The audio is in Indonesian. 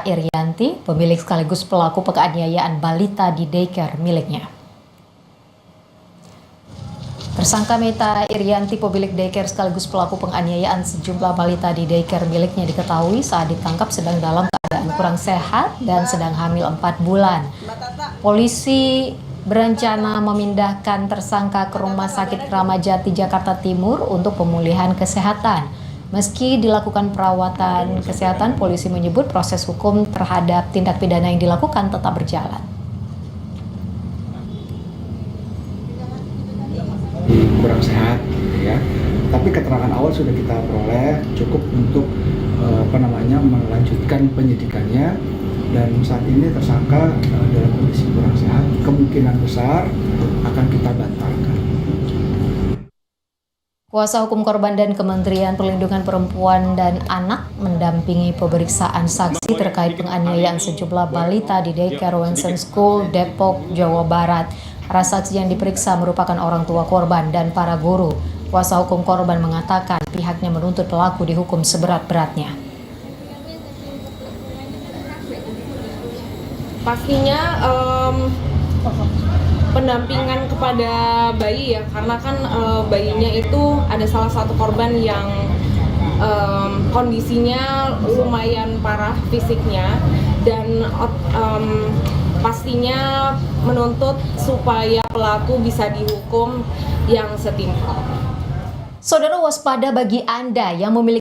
Irianti, pemilik sekaligus pelaku penganiayaan balita di daycare miliknya. Tersangka Meta Irianti, pemilik daycare sekaligus pelaku penganiayaan sejumlah balita di daycare miliknya, diketahui saat ditangkap sedang dalam keadaan kurang sehat dan sedang hamil 4 bulan. Polisi berencana memindahkan tersangka ke Rumah Sakit Kramat Jati, Jakarta Timur untuk pemulihan kesehatan. Meski dilakukan perawatan kesehatan, polisi menyebut proses hukum terhadap tindak pidana yang dilakukan tetap berjalan. Kurang sehat, ya. Tapi keterangan awal sudah kita peroleh cukup untuk melanjutkan penyidikannya, dan saat ini tersangka dalam kondisi kurang sehat, kemungkinan besar akan kita batalkan. Kuasa hukum korban dan Kementerian Perlindungan Perempuan dan Anak mendampingi pemeriksaan saksi terkait penganiayaan sejumlah balita di daycare Wensen School, Depok, Jawa Barat. Para saksi yang diperiksa merupakan orang tua korban dan para guru. Kuasa hukum korban mengatakan pihaknya menuntut pelaku dihukum seberat-beratnya. Pastinya pendampingan kepada bayi ya, karena kan bayinya itu ada salah satu korban yang kondisinya lumayan parah fisiknya, dan pastinya menuntut supaya pelaku bisa dihukum yang setimpal. Saudara, waspada bagi Anda yang memiliki